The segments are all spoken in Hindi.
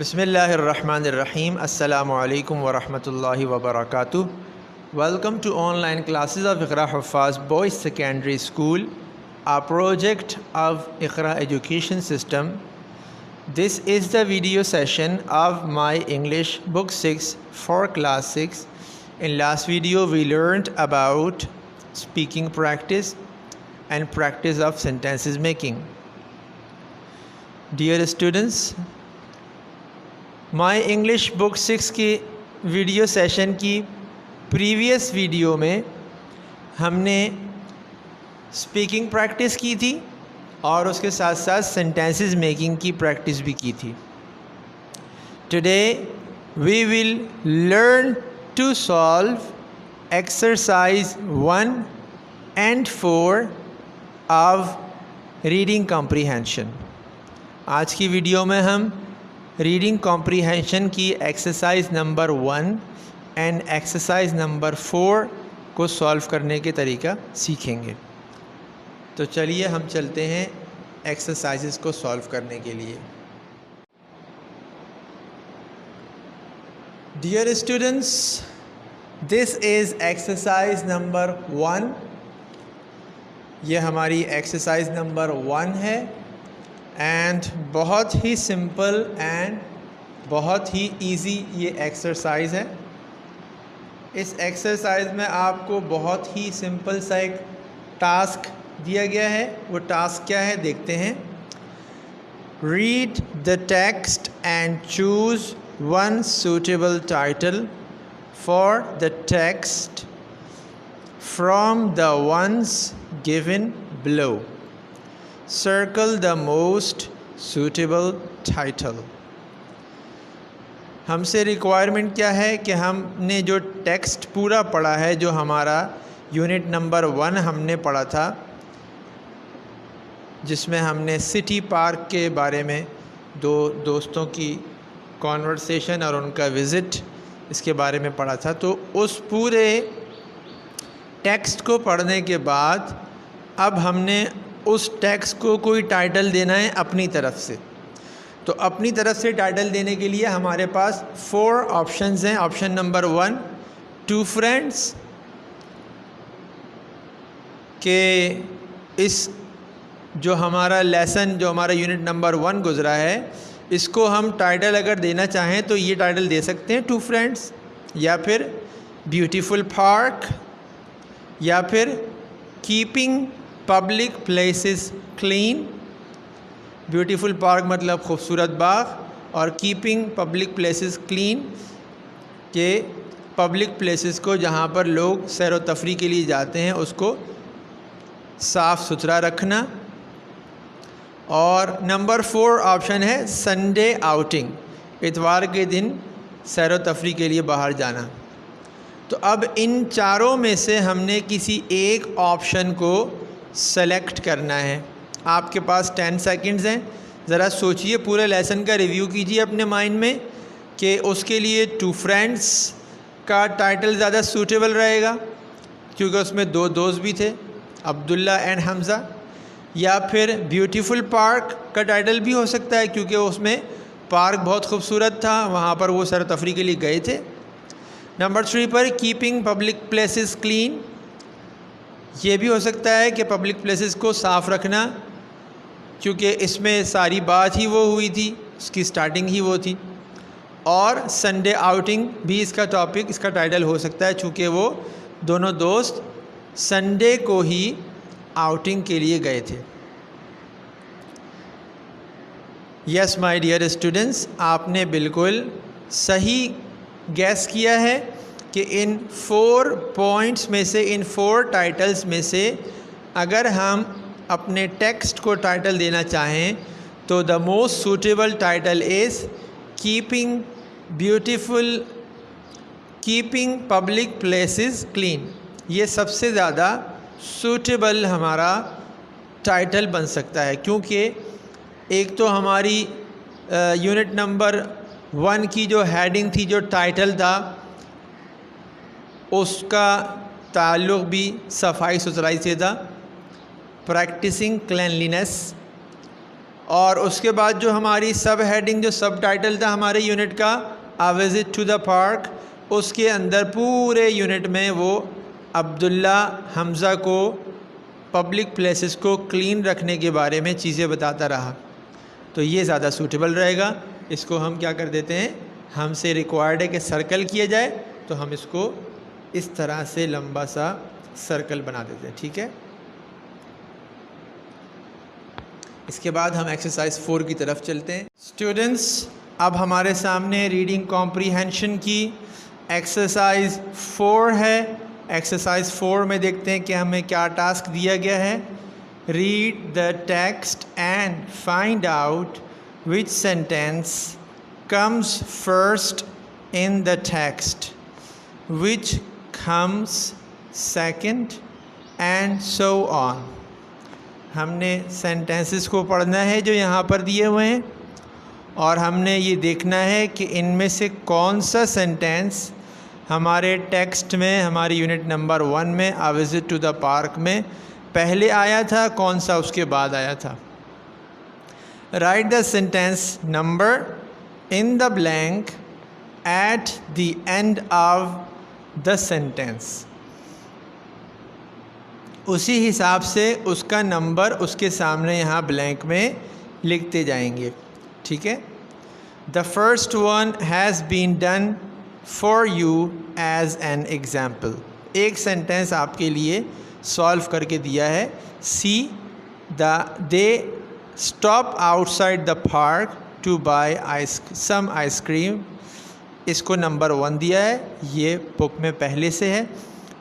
Bismillahirrahmanirrahim. Assalamu alaikum wa rahmatullahi wa barakatuh. Welcome to online classes of Iqra Huffaz Boys Secondary School, a project of Iqra Education System. This is the video session of my English Book 6 for Class 6. In last video we learned about speaking practice and practice of sentences making. Dear students, my English book 6 की वीडियो सेशन की प्रीवियस वीडियो में हमने स्पीकिंग प्रैक्टिस की थी और उसके साथ साथ सेंटेंसेस मेकिंग की प्रैक्टिस भी की थी. Today we will learn to solve exercise 1 and 4 of reading comprehension. आज की वीडियो में हम रीडिंग कॉम्प्रीहेंशन की exercise number 1 and exercise number 4 को सॉल्व करने के तरीका सीखेंगे. तो चलिए हम चलते हैं एक्सरसाइजेस को सॉल्व करने के लिए. Dear students, this is exercise number 1. ये हमारी एक्सरसाइज नंबर 1 है एंड बहुत ही सिंपल एंड बहुत ही इजी ये एक्सरसाइज है. इस एक्सरसाइज में आपको बहुत ही सिंपल सा एक टास्क दिया गया है. वो टास्क क्या है देखते हैं. Read the text and choose one suitable title for the text from the ones given below. Circle the most suitable title. हमसे रिक्वायरमेंट क्या है कि हमने जो टेक्स्ट पूरा पढ़ा है, जो हमारा यूनिट नंबर 1 हमने पढ़ा था, जिसमें हमने सिटी पार्क के बारे में दो दोस्तों की कॉन्वर्सेशन और उनका विज़िट इसके बारे में पढ़ा था. तो उस पूरे टेक्स्ट को पढ़ने के बाद अब हमने उस टेक्स्ट को कोई टाइटल देना है अपनी तरफ से. तो अपनी तरफ से टाइटल देने के लिए हमारे पास 4 ऑप्शंस हैं. ऑप्शन नंबर 1, 2 फ्रेंड्स, के इस जो हमारा लेसन, जो हमारा यूनिट नंबर 1 गुज़रा है, इसको हम टाइटल अगर देना चाहें तो ये टाइटल दे सकते हैं 2 फ्रेंड्स, या फिर ब्यूटीफुल पार्क, या फिर keeping public places clean. Beautiful park मतलब खूबसूरत बाग, और कीपिंग पब्लिक प्लेसेस क्लीन के पब्लिक प्लेसेस को जहाँ पर लोग सैर व तफरी के लिए जाते हैं उसको साफ़ सुथरा रखना. और नंबर 4 ऑप्शन है संडे आउटिंग, इतवार के दिन सैर व तफरी के लिए बाहर जाना. तो अब इन चारों में से हमने किसी एक ऑप्शन को सेलेक्ट करना है. आपके पास 10 सेकंड्स हैं. ज़रा सोचिए, पूरे लेसन का रिव्यू कीजिए अपने माइंड में कि उसके लिए 2 फ्रेंड्स का टाइटल ज़्यादा सूटेबल रहेगा क्योंकि उसमें 2 दोस्त भी थे, अब्दुल्ला एंड हमज़ा. या फिर ब्यूटीफुल पार्क का टाइटल भी हो सकता है क्योंकि उसमें पार्क बहुत खूबसूरत था, वहाँ पर वो सैर तफरी के लिए गए थे. नंबर 3 पर कीपिंग पब्लिक प्लेसेस क्लीन, ये भी हो सकता है कि पब्लिक प्लेसेस को साफ़ रखना क्योंकि इसमें सारी बात ही वो हुई थी, उसकी स्टार्टिंग ही वो थी. और संडे आउटिंग भी इसका टॉपिक, इसका टाइटल हो सकता है चूँकि वो दोनों दोस्त संडे को ही आउटिंग के लिए गए थे. यस माय डियर स्टूडेंट्स, आपने बिल्कुल सही गैस किया है कि इन 4 पॉइंट्स में से, इन 4 टाइटल्स में से अगर हम अपने टेक्स्ट को टाइटल देना चाहें तो the most suitable title is keeping public places clean. ये सबसे ज़्यादा सूटेबल हमारा टाइटल बन सकता है क्योंकि एक तो हमारी यूनिट नंबर 1 की जो हेडिंग थी, जो टाइटल था, उसका ताल्लुक़ भी सफाई सुथराई से था, प्रैक्टिसिंग क्लीनलीनेस. और उसके बाद जो हमारी सब हेडिंग, जो सब टाइटल था हमारे यूनिट का, अ विज़िट टू द पार्क, उसके अंदर पूरे यूनिट में वो अब्दुल्ला हमज़ा को पब्लिक प्लेसेस को क्लीन रखने के बारे में चीज़ें बताता रहा। तो ये ज़्यादा सूटेबल रहेगा। इसको हम क्या कर देते हैं, हमसे रिक्वायर्ड है कि सर्कल किया जाए, तो हम इसको इस तरह से लंबा सा सर्कल बना देते हैं। ठीक है, इसके बाद हम एक्सरसाइज 4 की तरफ चलते हैं। स्टूडेंट्स, अब हमारे सामने रीडिंग कॉम्प्रीहेंशन की एक्सरसाइज 4 है। एक्सरसाइज 4 में देखते हैं कि हमें क्या टास्क दिया गया है। Read the text and find out which sentence comes first in the text, which comes second and so on. हमने सेंटेंसेस को पढ़ना है जो यहाँ पर दिए हुए हैं, और हमने ये देखना है कि इनमें से कौन सा सेंटेंस हमारे टेक्स्ट में, हमारी यूनिट नंबर 1 में अ विज़िट टू द पार्क में पहले आया था, कौन सा उसके बाद आया था। Right the sentence number in the blank at the end of the sentence. उसी हिसाब से उसका नंबर उसके सामने यहाँ ब्लैंक में लिखते जाएंगे। ठीक है, the first one has been done for you as an example. एक सेंटेंस आपके लिए सॉल्व करके दिया है। See they stop outside the park to buy some ice cream. इसको नंबर 1 दिया है, ये बुक में पहले से है।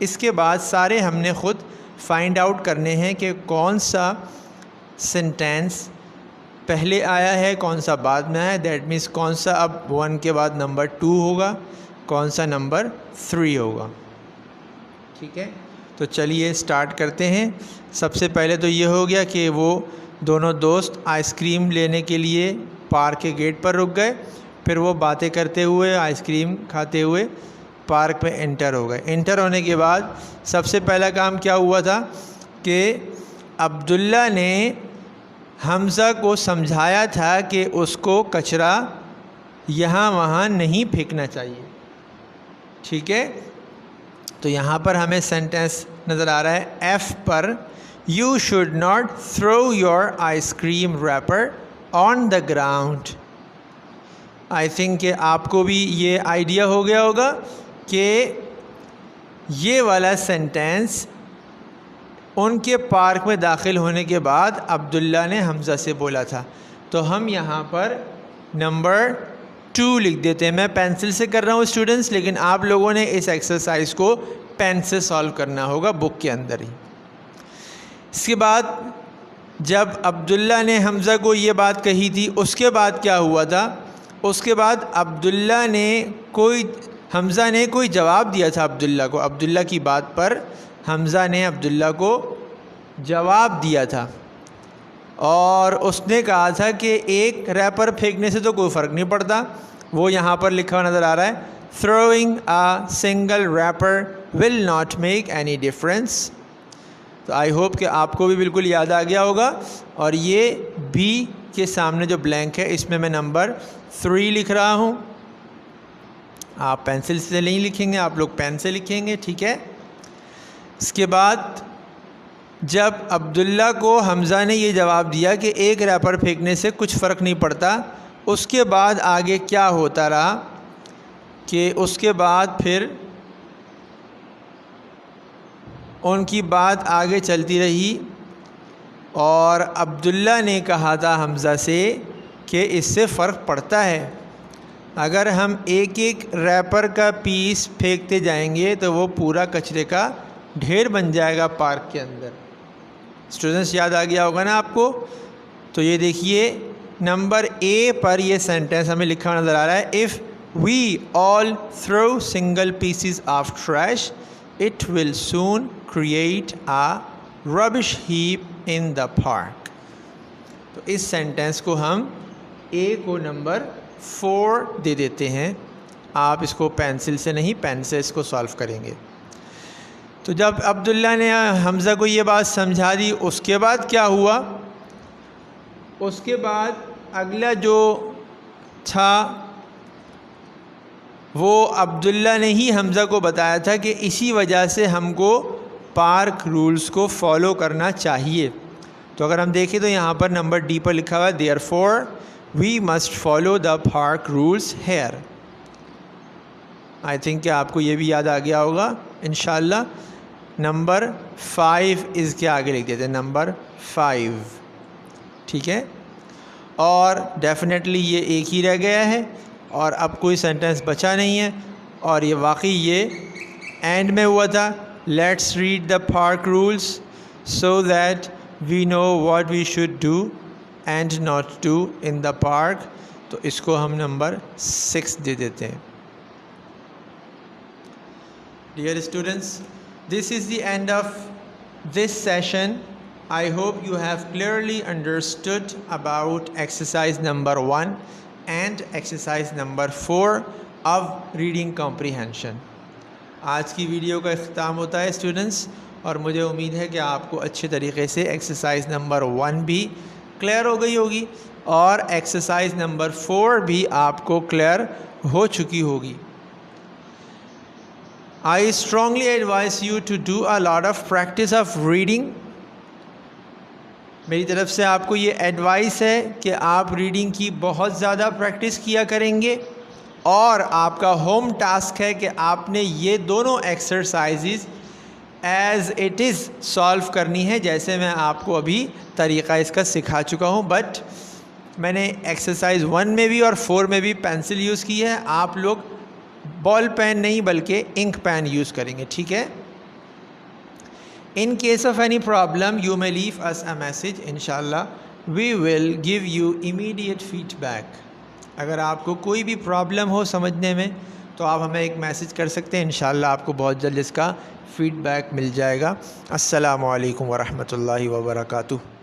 इसके बाद सारे हमने ख़ुद फाइंड आउट करने हैं कि कौन सा सेंटेंस पहले आया है, कौन सा बाद में आया है। दैट मीन्स कौन सा अब 1 के बाद नंबर 2 होगा, कौन सा नंबर 3 होगा। ठीक है, तो चलिए स्टार्ट करते हैं। सबसे पहले तो ये हो गया कि वो दोनों दोस्त आइसक्रीम लेने के लिए पार्क के गेट पर रुक गए, फिर वो बातें करते हुए, आइसक्रीम खाते हुए पार्क में एंटर हो गए। एंटर होने के बाद सबसे पहला काम क्या हुआ था कि अब्दुल्ला ने हमज़ा को समझाया था कि उसको कचरा यहाँ वहाँ नहीं फेंकना चाहिए। ठीक है, तो यहाँ पर हमें सेंटेंस नज़र आ रहा है F पर, you should not throw your ice cream wrapper on the ground. I think कि आपको भी ये आइडिया हो गया होगा कि ये वाला सेंटेंस उनके पार्क में दाखिल होने के बाद अब्दुल्ला ने हमज़ा से बोला था। तो हम यहाँ पर नंबर 2 लिख देते हैं। मैं पेंसिल से कर रहा हूँ स्टूडेंट्स, लेकिन आप लोगों ने इस एक्सरसाइज को पेन से सॉल्व करना होगा बुक के अंदर ही। इसके बाद जब अब्दुल्ला ने हमज़ा को ये बात कही थी, उसके बाद क्या हुआ था, उसके बाद हमज़ा ने कोई जवाब दिया था अब्दुल्ला को। अब्दुल्ला की बात पर हमज़ा ने अब्दुल्ला को जवाब दिया था और उसने कहा था कि एक रैपर फेंकने से तो कोई फ़र्क नहीं पड़ता। वो यहाँ पर लिखा हुआ नज़र आ रहा है, throwing a single wrapper will not make any difference. तो आई होप कि आपको भी बिल्कुल याद आ गया होगा। और ये बी के सामने जो ब्लैंक है, इसमें मैं नंबर 3 लिख रहा हूँ। आप पेंसिल से नहीं लिखेंगे, आप लोग पेन से लिखेंगे। ठीक है, इसके बाद जब अब्दुल्ला को हमज़ा ने ये जवाब दिया कि एक रैपर फेंकने से कुछ फ़र्क नहीं पड़ता, उसके बाद आगे क्या होता रहा कि उसके बाद फिर उनकी बात आगे चलती रही और अब्दुल्ला ने कहा था हमज़ा से कि इससे फ़र्क पड़ता है। अगर हम एक एक रैपर का पीस फेंकते जाएंगे तो वो पूरा कचरे का ढेर बन जाएगा पार्क के अंदर। स्टूडेंट्स, याद आ गया होगा ना आपको। तो ये देखिए नंबर ए पर ये सेंटेंस हमें लिखा नज़र आ रहा है, if we all throw single pieces of trash it will soon create a rubbish heap in the park. तो इस सेंटेंस को हम ए को नंबर 4 दे देते हैं। आप इसको पेंसिल से नहीं, पेन से इसको सॉल्व करेंगे। तो जब अब्दुल्ला ने हमज़ा को ये बात समझा दी, उसके बाद क्या हुआ, उसके बाद अगला जो था वो अब्दुल्ला ने ही हमज़ा को बताया था कि इसी वजह से हमको पार्क रूल्स को फॉलो करना चाहिए। तो अगर हम देखें तो यहाँ पर नंबर डी पर लिखा हुआ है therefore we must follow the park rules here. I think कि आपको ये भी याद आ गया होगा इंशाल्लाह। नंबर 5 इसके आगे लिख देते हैं, नंबर 5, ठीक है। और डेफिनेटली ये एक ही रह गया है और अब कोई सेंटेंस बचा नहीं है और ये वाकई ये एंड में हुआ था। Let's read the park rules so that we know what we should do and not do in the park. तो इसको हम नंबर 6 दे देते हैं। Dear students, this is the end of this session. I hope you have clearly understood about exercise number 1 and exercise number 4 of reading comprehension. आज की वीडियो का इख्तिताम होता है स्टूडेंट्स, और मुझे उम्मीद है कि आपको अच्छे तरीके से एक्सरसाइज नंबर 1 भी क्लियर हो गई होगी और एक्सरसाइज नंबर 4 भी आपको क्लियर हो चुकी होगी। I strongly advise you to do a lot of practice of reading. मेरी तरफ से आपको ये एडवाइस है कि आप रीडिंग की बहुत ज़्यादा प्रैक्टिस किया करेंगे और आपका होम टास्क है कि आपने ये दोनों exercises as it is solve करनी है, जैसे मैं आपको अभी तरीक़ा इसका सिखा चुका हूँ। बट मैंने एक्सरसाइज 1 में भी और 4 में भी पेंसिल यूज़ की है, आप लोग बॉल पेन नहीं बल्कि इंक पेन यूज़ करेंगे, ठीक है। In case of any problem you may leave us a message, इंशाल्लाह we will give you immediate feedback. अगर आपको कोई भी प्रॉब्लम हो समझने में तो आप हमें एक मैसेज कर सकते हैं, इंशाल्लाह आपको बहुत जल्द इसका फ़ीडबैक मिल जाएगा। अस्सलामु अलैकुम वरहमतुल्लाहि वबरकातुहू।